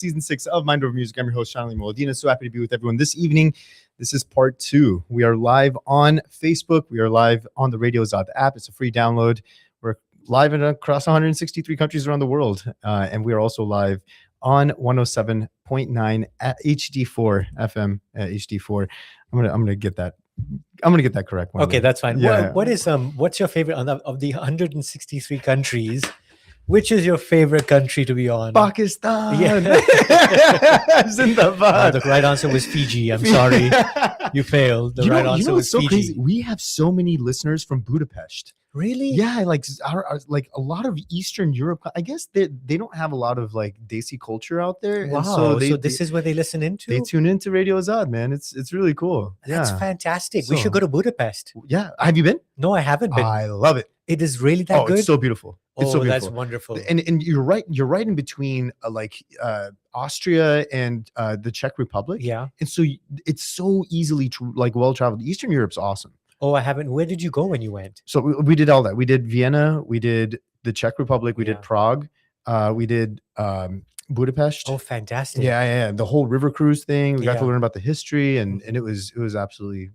season 6 of Mind Over Music. I'm your host, Shanali Moladina. So happy to be with everyone this evening. This is part 2. We are live on Facebook. We are live on the Radio Zod app. It's a free download. We're live across 163 countries around the world. And we are also live on 107.9 at HD4 FM HD4. I'm gonna get that. I'm gonna get that correct. Okay, that's fine. Yeah. What's your favorite of the 163 countries? Which is your favorite country to be on? Pakistan. Yeah. Zindabad. The right answer was Fiji. I'm sorry, you failed. The right answer was so Fiji. crazy. We have so many listeners from Budapest. Really? Yeah, like like a lot of Eastern Europe. I guess they don't have a lot of like Desi culture out there. Wow. And so this is where they listen into? They tune into Radio Azad, man. It's really cool. That's Yeah. fantastic. We should go to Budapest. Yeah. Have you been? No, I haven't been. I love it. It is really that good? It's so beautiful. It's so beautiful. That's wonderful. And you're right. You're right in between Austria and the Czech Republic. Yeah. And so it's so easily well traveled. Eastern Europe's awesome. Oh, I haven't. Where did you go when you went? So we did all that. We did Vienna. We did the Czech Republic. We did Prague. We did Budapest. Oh, fantastic. Yeah. The whole river cruise thing. We got to learn about the history, and it was absolutely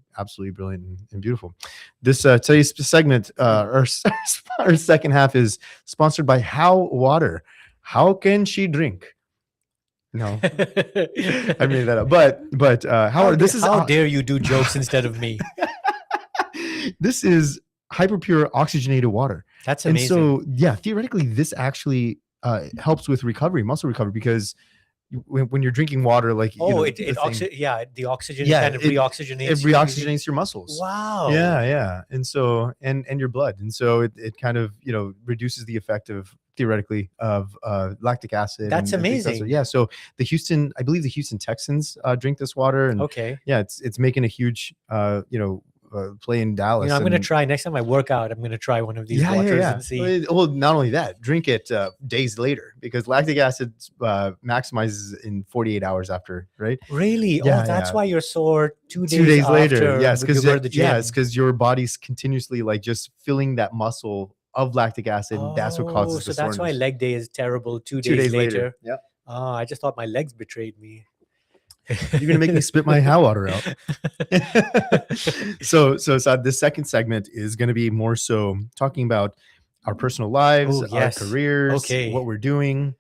brilliant and beautiful. This today's segment, our second half is sponsored by How Water. How can she drink? No, I made that up. But how dare you do jokes instead of me? This is hyper pure oxygenated water. That's amazing. And so, yeah, theoretically, this actually helps with recovery, muscle recovery, because when you're drinking water, like the oxygen kind of reoxygenates. It reoxygenates your muscles. Wow. Yeah. And so and your blood, and so it kind of reduces the effect of theoretically of lactic acid. That's amazing. Yeah. So I believe the Houston Texans drink this water, and yeah, it's making a huge play in Dallas. I'm going to try next time I work out. I'm going to try one of these waters and see. Well, not only that, drink it days later, because lactic acid maximizes in 48 hours after, right? Really? Yeah, that's why you're sore 2 days later. Yes, because your body's continuously like just filling that muscle of lactic acid. And that's what causes the soreness. That's why leg day is terrible 2 days later. Yep. I just thought my legs betrayed me. You're gonna make me spit my How Water out. So this second segment is gonna be more so talking about our personal lives, our careers, what we're doing.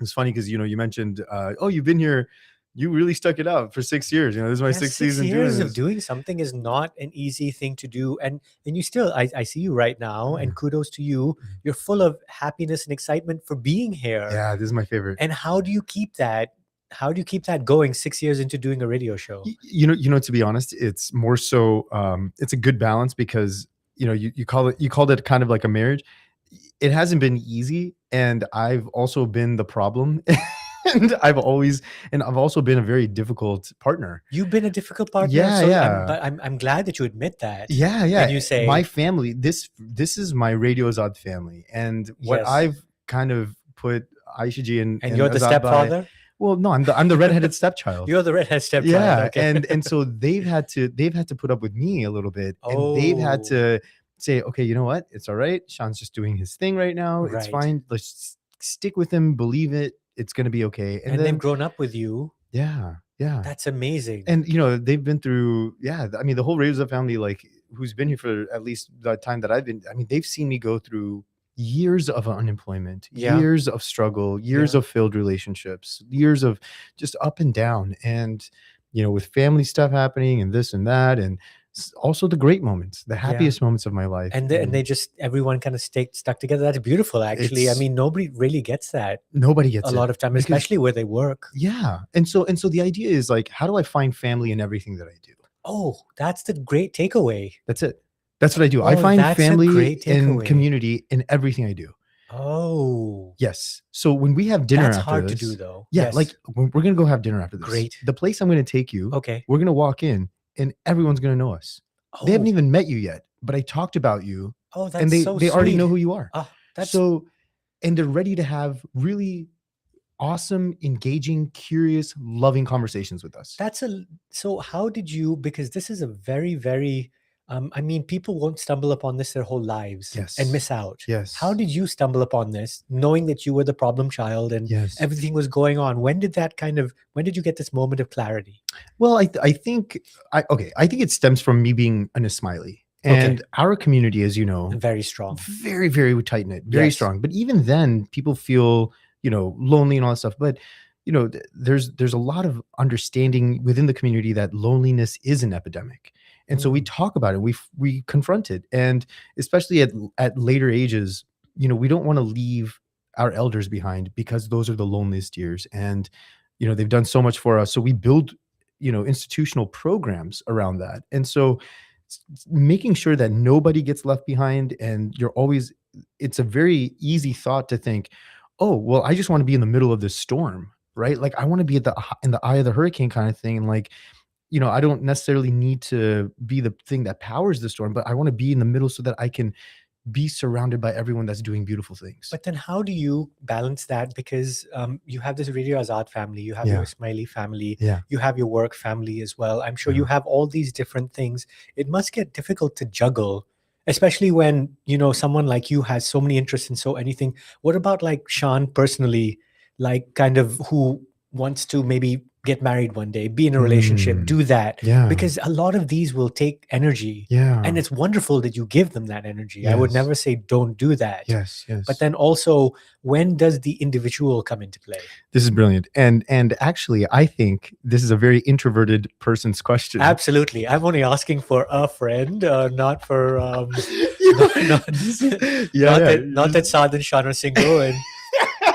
It's funny because you mentioned you've been here, you really stuck it out for 6 years. This is my sixth season. 6 years of doing something is not an easy thing to do, and you still I see you right now, and kudos to you. You're full of happiness and excitement for being here. Yeah, this is my favorite. And how do you keep that? How do you keep that going 6 years into doing a radio show? To be honest, it's more so it's a good balance, because you called it kind of like a marriage. It hasn't been easy, and I've also been the problem. And I've also been a very difficult partner. You've been a difficult partner. Yeah. I'm glad that you admit that. Yeah. And you say my family. This is my Radio Azad family, and what I've kind of put Aisha Ji and you're the stepfather. Well, no, I'm the redheaded stepchild. You're the redheaded stepchild. Yeah, okay. and so they've had to put up with me a little bit, and they've had to say, okay, you know what? It's all right. Sean's just doing his thing right now. Right. It's fine. Let's stick with him. Believe it. It's gonna be okay. And they've grown up with you. Yeah. That's amazing. And they've been through. Yeah, I mean, the whole Radio Zod family, like, who's been here for at least the time that I've been. I mean, they've seen me go through years of unemployment, years of struggle, years of failed relationships, years of just up and down, and with family stuff happening and this and that, and also the great moments, the happiest moments of my life. And they just, everyone kind of stuck together. That's beautiful, actually. I mean, nobody really gets that. Nobody gets a lot of time, especially where they work. Yeah. And so the idea is, like, how do I find family in everything that I do? Oh, that's the great takeaway. That's it. That's what I do. I find family and community in everything I do. Oh. Yes. So when we have dinner that's after hard this, to do, though. Yeah, like we're going to go have dinner after this. Great. The place I'm going to take you, we're going to walk in, and everyone's going to know us. They haven't even met you yet, but I talked about you. Oh, that's and they sweet. already know who you are. That's so, and they're ready to have really awesome, engaging, curious, loving conversations with us. So how did you, because this is a very, very I mean, people won't stumble upon this their whole lives Yes. and miss out. Yes. How did you stumble upon this, knowing that you were the problem child and Yes. everything was going on? When did you get this moment of clarity? Well, I think I think it stems from me being an Ismaili. Okay. And our community, as you know, Very strong. very, very tight knit, very Yes. strong. But even then, people feel, lonely and all that stuff. But there's a lot of understanding within the community that loneliness is an epidemic. And so we talk about it, we confront it. And especially at later ages, we don't want to leave our elders behind, because those are the loneliest years. And they've done so much for us. So we build institutional programs around that. And so making sure that nobody gets left behind, and it's a very easy thought to think, oh, well, I just want to be in the middle of this storm, right? Like, I want to be in the eye of the hurricane kind of thing. And like, I don't necessarily need to be the thing that powers the storm, but I want to be in the middle so that I can be surrounded by everyone that's doing beautiful things. But then how do you balance that? Because you have this Radio Azad family, you have your Ismaili family, you have your work family as well. I'm sure you have all these different things. It must get difficult to juggle, especially when, someone like you has so many interests in so anything. What about like Sean personally, like kind of who wants to maybe get married one day, be in a relationship, do that? Yeah. Because a lot of these will take energy. Yeah. And it's wonderful that you give them that energy. I would never say don't do that. Yes. But then also, when does the individual come into play? This is brilliant. And actually, I think this is a very introverted person's question. Absolutely. I'm only asking for a friend, not for not that Saad and Sean are single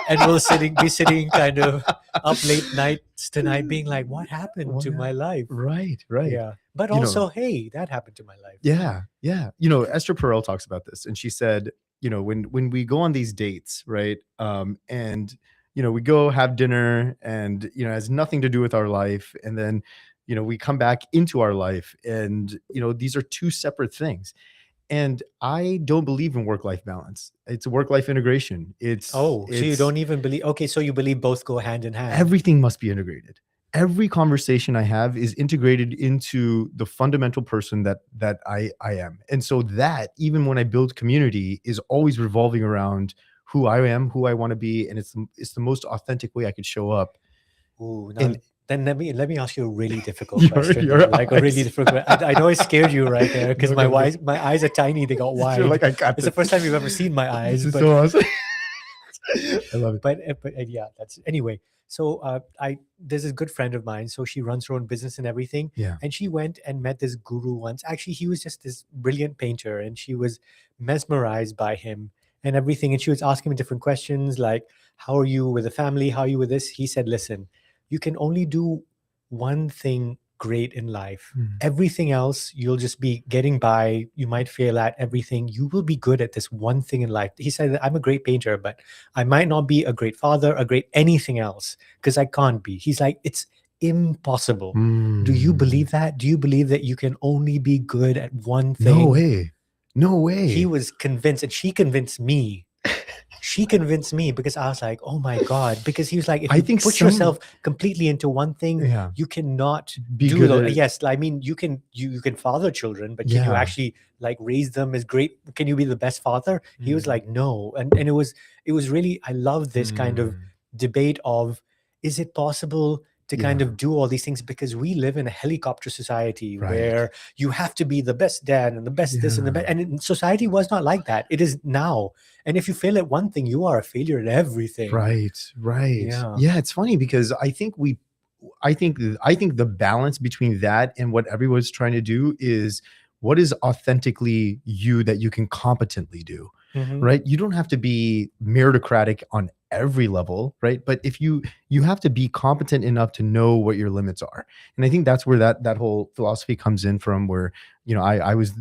and we'll be sitting kind of up late nights tonight being like, what happened to my life? Right. Yeah. But also, hey, that happened to my life. Yeah. Esther Perel talks about this, and she said, when we go on these dates, right? And we go have dinner, and it has nothing to do with our life, and then we come back into our life, and these are two separate things. And I don't believe in work-life balance. It's a work-life integration. So you don't even believe? Okay, so you believe both go hand in hand. Everything must be integrated. Every conversation I have is integrated into the fundamental person that I am. And so that, even when I build community, is always revolving around who I am, who I want to be, and it's the most authentic way I could show up. Ooh, then let me ask you a really difficult question. A really difficult question. I know I scared you right there, because my eyes are tiny, they got wide. Like, it's the first time you've ever seen my eyes. This is so awesome. I love it. But yeah, that's anyway. So there's a good friend of mine. So she runs her own business and everything. Yeah. And she went and met this guru once. Actually, he was just this brilliant painter, and she was mesmerized by him and everything. And she was asking him different questions like, how are you with the family? How are you with this? He said, listen, you can only do one thing great in life. Everything else, you'll just be getting by. You might fail at everything. You will be good at this one thing in life. He said that I'm a great painter, but I might not be a great father, a great anything else, because I can't be. He's like, it's impossible. Do you believe that? Do you believe that you can only be good at one thing? No way. He was convinced, and she convinced me. She convinced me, because I was like, oh my God. Because he was like, if you put yourself completely into one thing, you cannot do those. Yes, I mean, you can father children, but can you actually like raise them as great? Can you be the best father? He was like, no. And it was really, I love this kind of debate of, is it possible to kind of do all these things? Because we live in a helicopter society where you have to be the best dad and the best this and the best. And society was not like that. It is now. And if you fail at one thing, you are a failure at everything. Right. Yeah. It's funny, because I think the balance between that and what everyone's trying to do is, what is authentically you that you can competently do, right? You don't have to be meritocratic on every level, right? But if you have to be competent enough to know what your limits are. And I think that's where that whole philosophy comes in from, where, I was,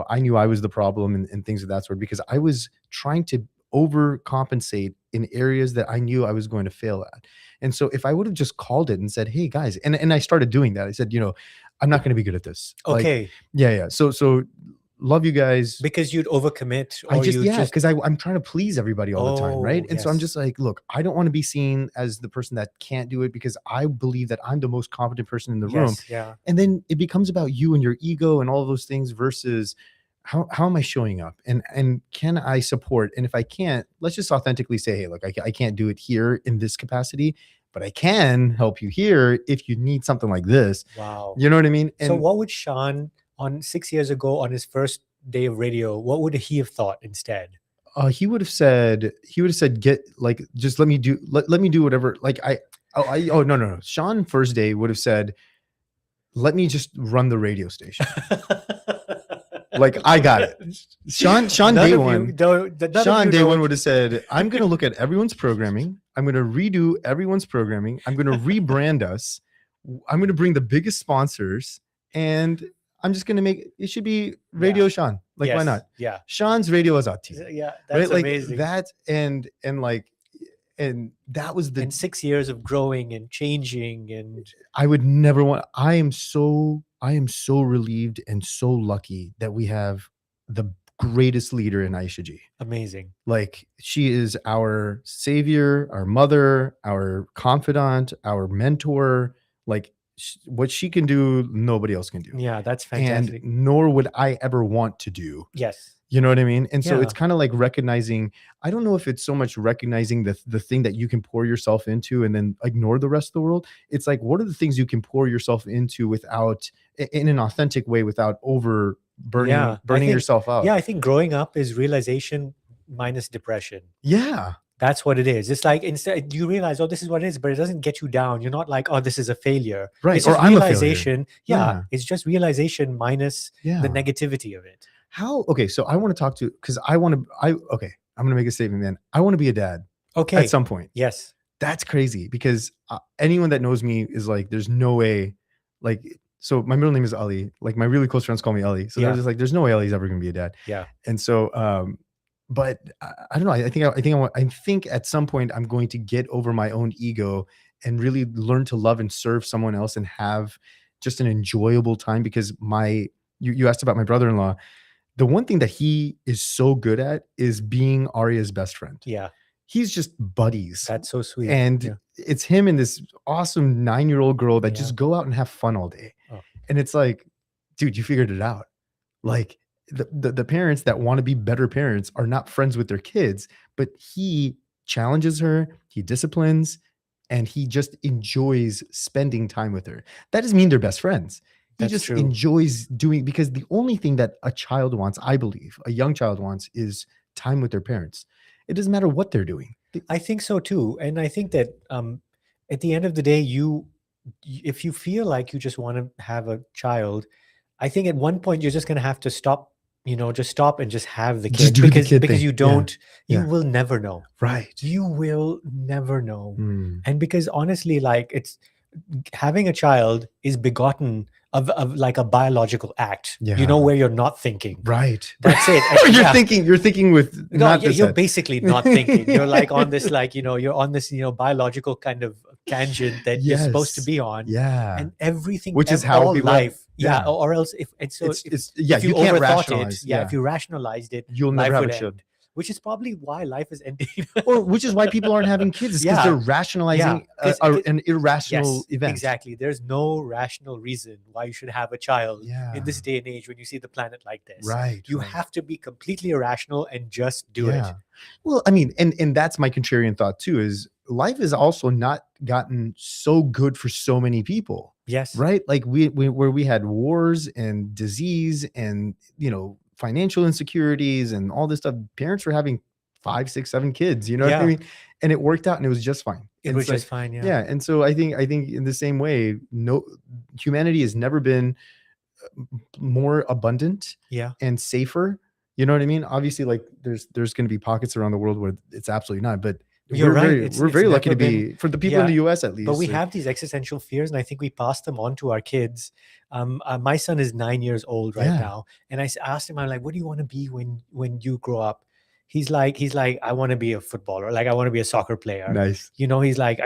I knew I was the problem and things of that sort, because I was trying to overcompensate in areas that I knew I was going to fail at. And so if I would have just called it and said, hey guys, and I started doing that. I said, I'm not going to be good at this. Okay. Like, yeah. So love you guys. Because you'd overcommit. Or because I'm trying to please everybody all the time, right? And so I'm just like, look, I don't want to be seen as the person that can't do it because I believe that I'm the most competent person in the room. Yeah. And then it becomes about you and your ego and all of those things versus how am I showing up and can I support? And if I can't, let's just authentically say, hey, look, I can't do it here in this capacity, but I can help you here if you need something like this. Wow. You know what I mean? And so what would Sean on 6 years ago on his first day of radio, what would he have thought instead? He would have said, get like, just let me do whatever. Like no. Sean first day would have said, let me just run the radio station. Like, I got it. Sean day one would have said, I'm going to look at everyone's programming. I'm going to redo everyone's programming. I'm going to rebrand us. I'm going to bring the biggest sponsors, and I'm just going to make it should be Radio Sean. Like, why not? Yeah. Sean's Radio Azad. Yeah. That's right? amazing. Like that. And that was in 6 years of growing and changing. And I would never want, I am so relieved and so lucky that we have the greatest leader in Aisha G. Amazing. Like, she is our savior, our mother, our confidant, our mentor. Like, what she can do, nobody else can do. Yeah, that's fantastic. And nor would I ever want to do. Yes. You know what I mean? And so it's kind of like recognizing, I don't know if it's so much recognizing the thing that you can pour yourself into and then ignore the rest of the world. It's like, what are the things you can pour yourself into without, in an authentic way, without over burning yourself out? Yeah, I think growing up is realization minus depression. Yeah. That's what it is. It's like, instead you realize, oh, this is what it is, but it doesn't get you down. You're not like, oh, this is a failure. Right. It's or just I'm realization. a failure. It's just realization minus the negativity of it. Okay, so I want to talk to, because I'm going to make a statement, man. I want to be a dad. Okay. At some point. Yes. That's crazy, because anyone that knows me is like, there's no way, like, so my middle name is Ali. Like, my really close friends call me Ali. So they're just like, there's no way Ali's ever going to be a dad. Yeah. And so, but I don't know. I think at some point I'm going to get over my own ego and really learn to love and serve someone else and have just an enjoyable time, because you asked about my brother-in-law. The one thing that he is so good at is being Arya's best friend. Yeah. He's just buddies. That's so sweet. And it's him and this awesome 9-year-old girl that just go out and have fun all day. Oh. And it's like, dude, you figured it out. Like, the parents that want to be better parents are not friends with their kids, but he challenges her, he disciplines, and he just enjoys spending time with her. That doesn't mean they're best friends. He just enjoys doing, because the only thing that a child wants, I believe, a young child wants, is time with their parents. It doesn't matter what they're doing. I think so too. And I think that at the end of the day, if you feel like you just want to have a child, I think at one point you're just going to have to stop, just stop and just have the kid, because you don't, you will never know. Right. You will never know. And because honestly, like, having a child is begotten of like a biological act, where you're not thinking. Right. That's it. You're thinking with you're basically not thinking. You're like on this, like, you're on this, biological kind of tangent that you're supposed to be on. Yeah. And everything, which is how life. Or else if you can't rationalize. If you rationalized it, you'll never have a child. Which is probably why life is ending. Or which is why people aren't having kids, because they're rationalizing an irrational event. Exactly. There's no rational reason why you should have a child in this day and age when you see the planet like this. Right. You have to be completely irrational and just do it. Well, I mean, and that's my contrarian thought too, is life has also not gotten so good for so many people. Yes. Right? Like where we had wars and disease and, financial insecurities and all this stuff. Parents were having 5, 6, 7 kids, you know what I mean? And it worked out and it was just fine. It was just fine. Yeah. Yeah. And so I think in the same way, humanity has never been more abundant and safer. You know what I mean? Obviously, like there's going to be pockets around the world where it's absolutely not, but we're very lucky to be, for the people in the US at least. But we have these existential fears, and I think we pass them on to our kids. My son is 9 years old right now, and I asked him, I'm like, what do you want to be when you grow up? He's like, I want to be a footballer. Like, I want to be a soccer player. Nice. He's like,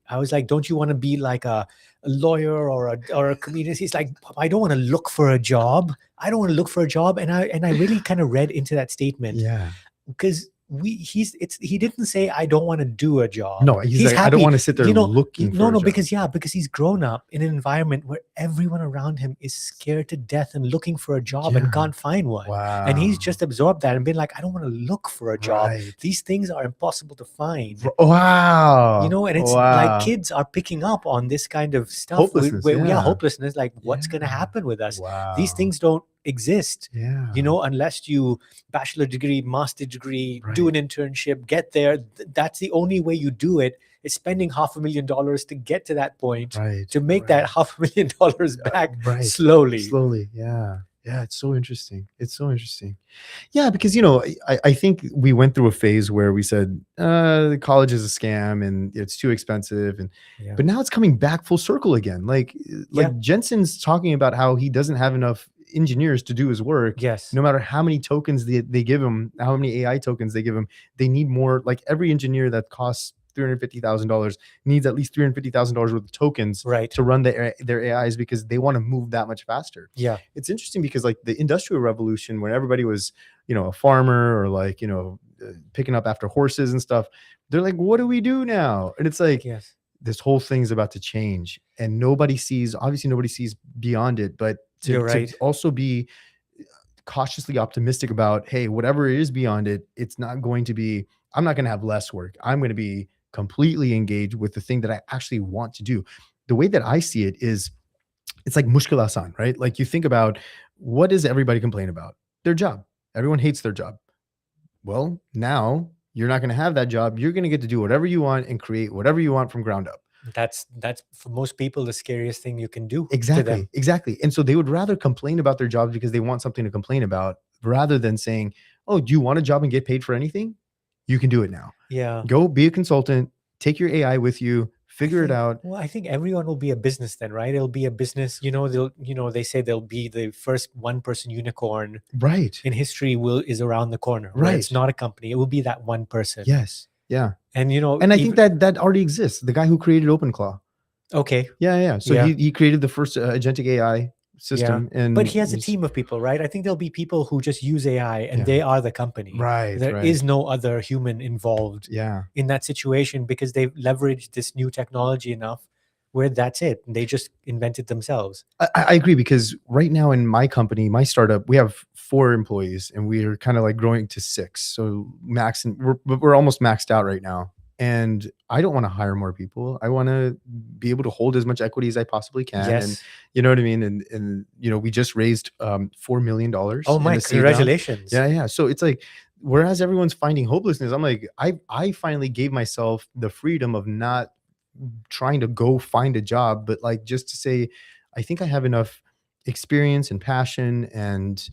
I was like, don't you want to be like a lawyer or a comedian? He's like, I don't want to look for a job. I don't want to look for a job. And I really kind of read into that statement. Yeah. Because he didn't say I don't want to do a job. No, he's like, happy. I don't want to sit there looking for a job. because he's grown up in an environment where everyone around him is scared to death and looking for a job and can't find one. Wow. And he's just absorbed that and been like, I don't want to look for a job. Right. These things are impossible to find. Wow. You know, and it's like kids are picking up on this kind of stuff. Hopelessness. Hopelessness. Like, what's going to happen with us? Wow. These things don't exist, you know, unless you bachelor degree, master degree, do an internship, get there. That's the only way you do it, is spending $500,000 to get to that point, to make that $500,000 back slowly. Yeah, it's so interesting. Yeah, because, you know, I think we went through a phase where we said the college is a scam and it's too expensive, and but now it's coming back full circle again. Like Jensen's talking about how he doesn't have enough engineers to do his work. Yes. No matter how many tokens they give him, how many AI tokens they give him, they need more. Like every engineer that costs $350,000 needs at least $350,000 worth of tokens to run their AIs, because they want to move that much faster. Yeah. It's interesting because like the Industrial Revolution, when everybody was, you know, a farmer or like, you know, picking up after horses and stuff, they're like, what do we do now? And it's like, this whole thing's about to change, and nobody sees beyond it, but to also be cautiously optimistic about, hey, whatever it is beyond it, it's not going to be, I'm not going to have less work. I'm going to be completely engaged with the thing that I actually want to do. The way that I see it is, it's like mushkil asan, right? Like you think about, what does everybody complain about? Their job. Everyone hates their job. Well, now you're not going to have that job. You're going to get to do whatever you want and create whatever you want from ground up. That's for most people the scariest thing you can do. Exactly. And so they would rather complain about their jobs because they want something to complain about, rather than saying, oh, do you want a job and get paid for anything? You can do it now. Yeah. Go be a consultant, take your AI with you, figure it out. Well, I think everyone will be a business then, right? It'll be a business. You know, they say they'll be the first one-person unicorn in history is around the corner. Right. It's not a company. It will be that one person. Yes. Yeah. And, you know, and I think that already exists. The guy who created OpenClaw. Okay. Yeah. So he created the first agentic AI system. But he has a team of people, right? I think there'll be people who just use AI and they are the company. Right. There is no other human involved in that situation, because they've leveraged this new technology enough where that's it. They just invented themselves. I agree, because right now in my company, my startup, we have 4 employees and we're kind of like growing to 6. So we're almost maxed out right now. And I don't want to hire more people. I want to be able to hold as much equity as I possibly can. Yes. And you know what I mean? And you know, we just raised $4 million. Oh my, congratulations. Yeah. So it's like, whereas everyone's finding hopelessness, I'm like, I finally gave myself the freedom of not trying to go find a job, but like just to say, I think I have enough experience and passion, and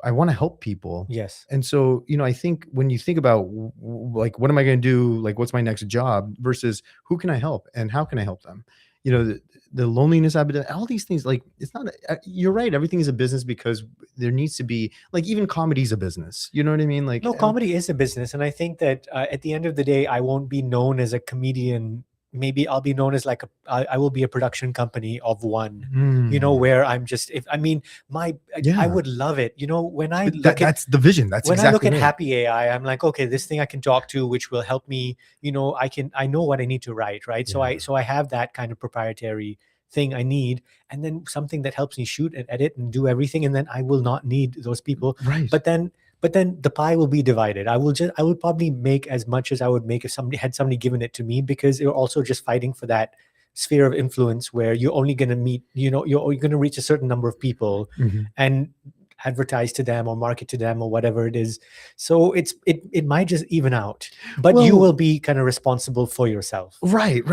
I want to help people. Yes. And so, you know, I think when you think about like, what am I going to do? Like, what's my next job versus who can I help and how can I help them? You know, the loneliness, all these things, like, it's not, you're right. Everything is a business, because there needs to be, like, even comedy is a business. You know what I mean? Like, no, comedy is a business. And I think that at the end of the day, I won't be known as a comedian. Maybe I'll be known as like I will be a production company of one, you know, where I'm just, I would love it. You know, when I that's the vision. That's when exactly I look at right. Happy AI, I'm like, okay, this thing I can talk to, which will help me, you know, I know what I need to write. Right. Yeah. So I have that kind of proprietary thing I need, and then something that helps me shoot and edit and do everything. And then I will not need those people. Right. But then the pie will be divided. I will probably make as much as I would make if somebody given it to me, because you're also just fighting for that sphere of influence where you're only going to meet, you know, you're going to reach a certain number of people and advertise to them or market to them or whatever it is. So it might just even out, but you will be kind of responsible for yourself. Right.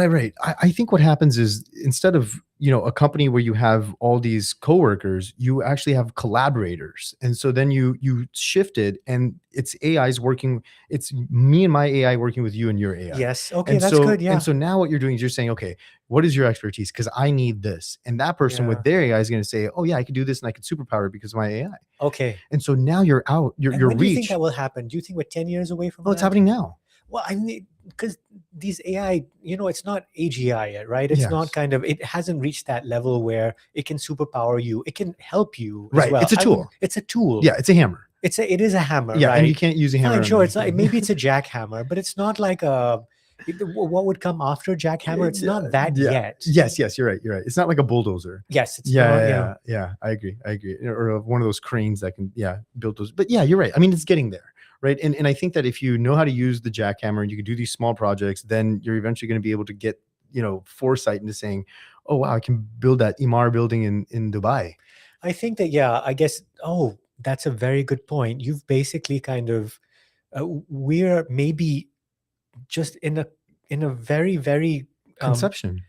I think what happens is, instead of, you know, a company where you have all these coworkers, you actually have collaborators. And so then you shifted, and it's AI's working. It's me and my AI working with you and your AI. Yes. Okay. That's good. Yeah. And so now what you're doing is you're saying, okay, what is your expertise? Because I need this. And that person with their AI is going to say, oh yeah, I can do this and I can superpower it because of my AI. Okay. And so now you're out, your when reach. do you think that will happen? Do you think we're 10 years away from that? It's happening now. Well, I mean, because these AI, it's not AGI yet, right? It's not kind of, it hasn't reached that level where it can superpower you. It can help you as well. It's a tool. It's a tool. Yeah, it's a hammer. It is a hammer, yeah, right? And you can't use a hammer. Fine, sure. It's like, maybe it's a jackhammer, but it's not like what would come after jackhammer? It's not that yet. Yes, you're right. It's not like a bulldozer. Yes, it's yeah. I agree. Or one of those cranes that can build those. But yeah, you're right. I mean, it's getting there, right? And I think that if you know how to use the jackhammer and you can do these small projects, then you're eventually going to be able to get foresight into saying, oh wow, I can build that Emaar building in Dubai. I think that I guess. Oh, that's a very good point. You've basically kind of we're maybe just in a very, very conception.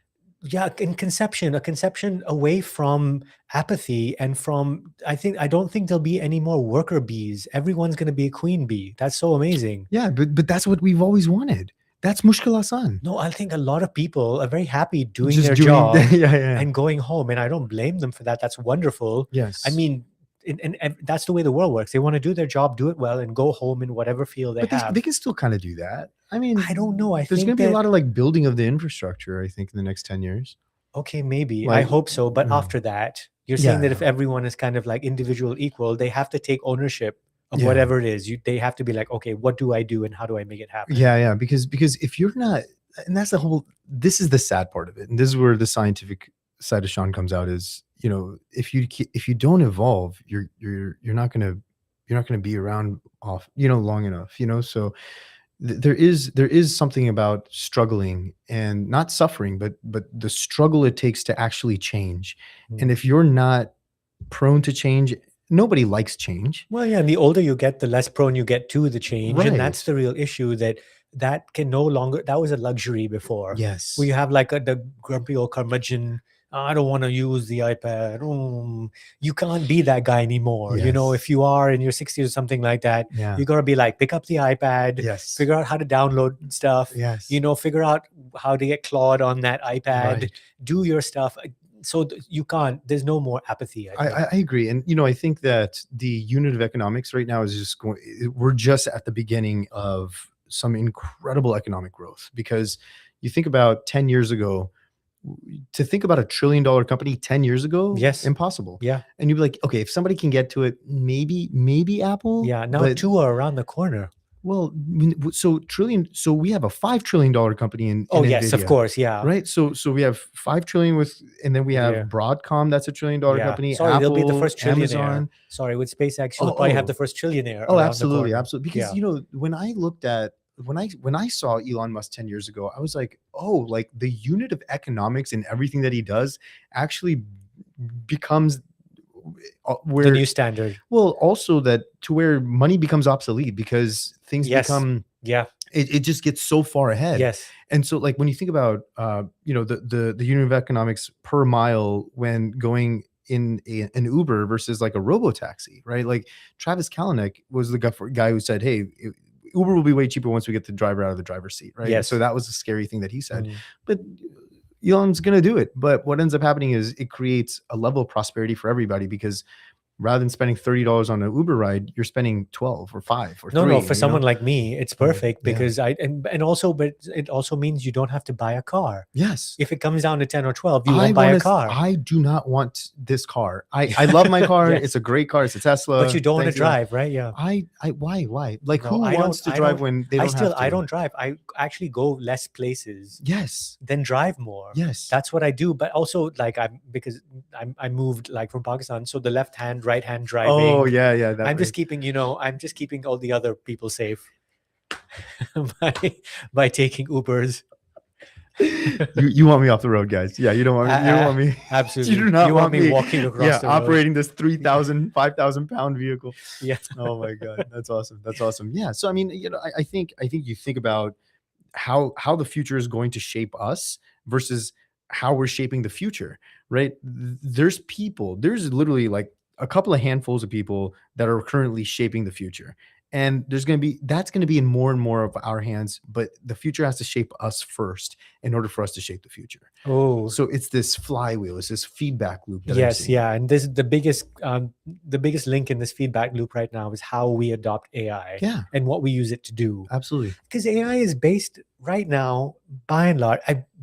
In conception, a conception away from apathy and from, I don't think there'll be any more worker bees. Everyone's going to be a queen bee. That's so amazing. Yeah, but that's what we've always wanted. That's mushkil asan. No, I think a lot of people are very happy doing their job and going home. And I don't blame them for that. That's wonderful. Yes. I mean, and that's the way the world works. They want to do their job, do it well, and go home in whatever field they have. They can still kind of do that. I mean, I don't know. There's going to be a lot of like building of the infrastructure, I think, in the next 10 years. Okay, maybe. I hope so. But after that, you're saying that if everyone is kind of like individual equal, they have to take ownership of whatever it is. They have to be like, okay, what do I do and how do I make it happen? Yeah. Because if you're not, and that's this is the sad part of it. And this is where the scientific side of Sean comes out is, if you don't evolve, you're not going to be around long enough, so there is something about struggling and not suffering, but the struggle it takes to actually change. And if you're not prone to change, nobody likes change. Well, yeah, and the older you get, the less prone you get to the change. Right. And that's the real issue, that can no longer, that was a luxury before. Yes. Where you have like the grumpy old curmudgeon, I don't want to use the iPad. You can't be that guy anymore. Yes. If you are in your 60s or something like that, you got to be like, pick up the iPad, figure out how to download stuff, figure out how to get Claude on that iPad, do your stuff. So you can't, there's no more apathy. I agree. And, I think that the unit of economics right now is just we're just at the beginning of some incredible economic growth, because you think about 10 years ago, to think about $1 trillion company 10 years ago, impossible. Yeah. And you'd be like, okay, if somebody can get to it, maybe Apple. Yeah. Now 2 are around the corner. Well, so we have a $5 trillion company in yes, NVIDIA, of course. Yeah. Right. So we have 5 trillion and then we have Broadcom. That's $1 trillion company. Sorry, Apple, they'll be the first trillionaire. Amazon. Sorry, with SpaceX, you'll probably have the first trillionaire. Oh, absolutely. Because, when I looked at, when I saw Elon Musk 10 years ago, I was like, oh, like the unit of economics and everything that he does actually becomes where the new standard. Well, also that to where money becomes obsolete because things become, it just gets so far ahead. Yes. And so like when you think about, the unit of economics per mile when going in an Uber versus like a robo-taxi, right? Like Travis Kalanick was the guy who said, hey, Uber will be way cheaper once we get the driver out of the driver's seat, right? Yes. So that was a scary thing that he said. But Elon's going to do it. But what ends up happening is it creates a level of prosperity for everybody, because rather than spending $30 on an Uber ride, you're spending 12 or 5 or 3. No, for someone like me, it's perfect because but it also means you don't have to buy a car. Yes. If it comes down to 10 or 12, you won't buy a car. I do not want this car. I love my car. It's a great car. It's a Tesla. But you don't want to drive, right? Yeah. Why? Like who wants to drive when they don't have to? I don't drive. I actually go less places. Yes. Than drive more. Yes. That's what I do. But also like I moved like from Pakistan. So the right hand driving. Oh yeah. I'm just keeping all the other people safe by taking Ubers. you want me off the road, guys? Yeah, you don't want me. Absolutely. You do not want me walking across the road. Operating this 3,000, 5,000 pound vehicle. Yeah. Oh my God, that's awesome. That's awesome. Yeah. So I mean, I think you think about how the future is going to shape us versus how we're shaping the future, right? There's literally like a couple of handfuls of people that are currently shaping the future. And that's going to be in more and more of our hands, but the future has to shape us first in order for us to shape the future. Oh, so it's this flywheel, it's this feedback loop. Yes, yeah, and this the biggest link in this feedback loop right now is how we adopt AI. Yeah, and what we use it to do. Absolutely, because AI is based right now, by and large,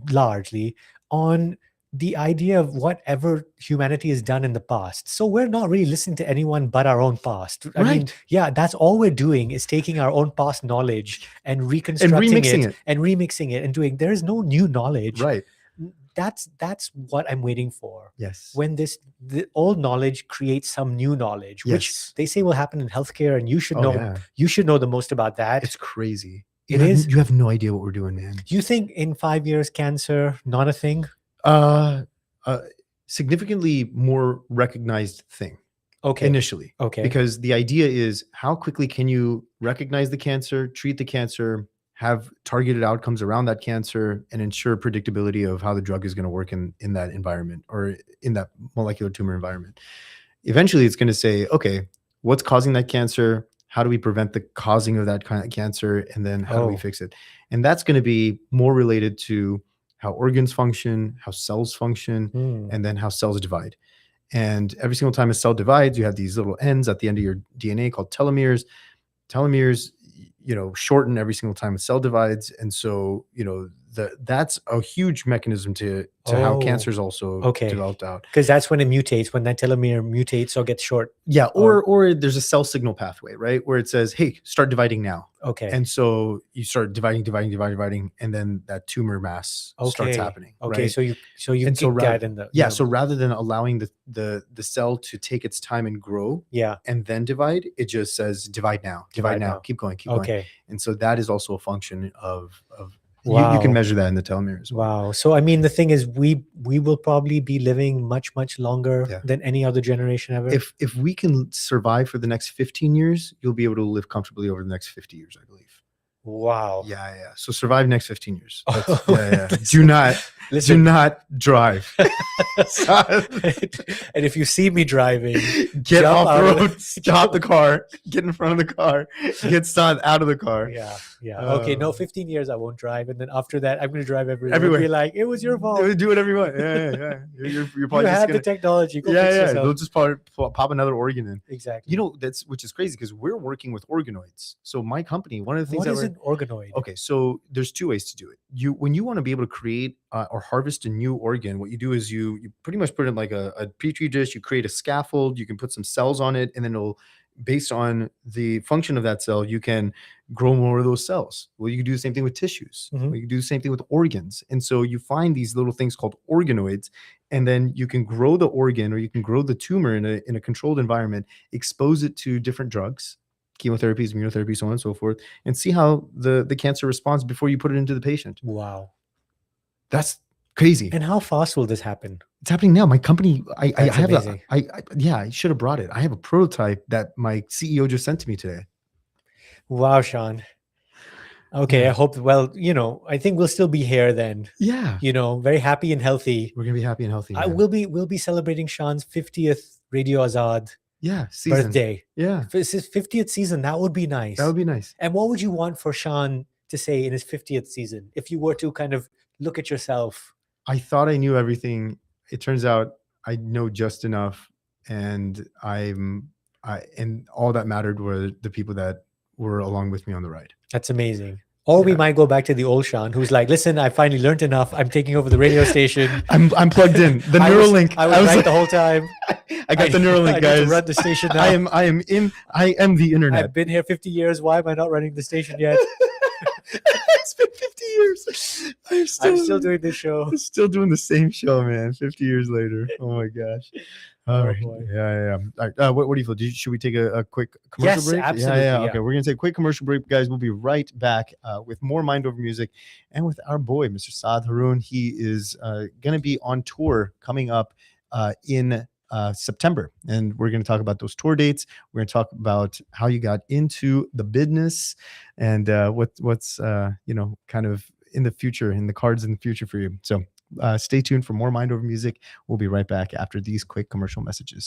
largely on the idea of whatever humanity has done in the past. So we're not really listening to anyone but our own past. I mean, yeah, that's all we're doing is taking our own past knowledge and reconstructing it and remixing it and doing. There is no new knowledge. Right. That's what I'm waiting for. Yes. When the old knowledge creates some new knowledge, which they say will happen in healthcare, and you should know. You should know the most about that. It's crazy. It is. You have no idea what we're doing, man. You think in 5 years, cancer not a thing? Significantly more recognized thing. Okay. Initially. Okay. Because the idea is, how quickly can you recognize the cancer, treat the cancer, have targeted outcomes around that cancer, and ensure predictability of how the drug is going to work in that environment, or in that molecular tumor environment. Eventually, it's going to say, okay, what's causing that cancer? How do we prevent the causing of that kind of cancer? And then how do we fix it? And that's going to be more related to how organs function, how cells function, and then how cells divide. And every single time a cell divides, you have these little ends at the end of your DNA called telomeres. Telomeres, shorten every single time a cell divides. And so, that's a huge mechanism to how cancer is also developed out. Because that's when it mutates, when that telomere mutates or gets short. Yeah, or there's a cell signal pathway, right? Where it says, hey, start dividing now. Okay. And so you start dividing, and then that tumor mass starts happening. Okay, right? so you and so that in the so rather than allowing the cell to take its time and grow, and then divide, it just says divide now, keep going. And so that is also a function of you can measure that in the telomeres. Wow. So I mean, the thing is, we will probably be living much longer than any other generation ever. If we can survive for the next 15 years, you'll be able to live comfortably over the next 50 years, I believe. Wow. Yeah. So survive next 15 years. Do not drive. And if you see me driving, get off the road, stop the car, get in front of the car, get Saad out of the car. Yeah. Okay, no, 15 years I won't drive, and then after that I'm going to drive everywhere. Be like, it was your fault. Do whatever you want. Yeah. You're probably you have the technology. Go fix yourself. They'll just pop another organ in. Exactly. Which is crazy, because we're working with organoids. So my company, one of the things what is an organoid? Okay, so there's two ways to do it. When you want to be able to create or harvest a new organ, what you do is you pretty much put it in like a petri dish. You create a scaffold. You can put some cells on it, and then it'll, based on the function of that cell, you can grow more of those cells. Well, you can do the same thing with tissues. Mm-hmm. You can do the same thing with organs. And so you find these little things called organoids, and then you can grow the organ, or you can grow the tumor in a controlled environment, expose it to different drugs, chemotherapies, immunotherapy, so on and so forth, and see how the cancer responds before you put it into the patient. Wow. That's crazy. And how fast will this happen? It's happening now. My company, I have amazing. I should have brought it. I have a prototype that my CEO just sent to me today. Wow, Sean. Okay, Yeah. I hope, I think we'll still be here then. Yeah. Very happy and healthy. We're going to be happy and healthy. We'll be celebrating Sean's 50th Radio Azad season. birthday. Yeah. It's his 50th season. That would be nice. That would be nice. And what would you want for Sean to say in his 50th season, if you were to kind of look at yourself? I thought I knew everything. It turns out I know just enough, and and all that mattered were the people that were along with me on the ride. That's amazing. Or we might go back to the old Sean, who's like, listen, I finally learned enough. I'm taking over the radio station. I'm plugged in. The Neuralink. I was right the whole time. I got the Neuralink, guys. I need to run the station now. I am the internet. I've been here 50 years. Why am I not running the station yet? It's been 50 years. I'm still doing this show. Still doing the same show, man. 50 years later. Oh my gosh. All right. Yeah. All right. What do you feel? Should we take a quick commercial break? Absolutely. Yeah. Okay. We're going to take a quick commercial break, guys. We'll be right back with more Mind Over Music and with our boy, Mr. Saad Haroon. He is going to be on tour coming up in September, and we're going to talk about those tour dates. We're going to talk about how you got into the business, and what's kind of in the future, in the cards in the future for you. So stay tuned for more Mind Over Music. We'll be right back after these quick commercial messages.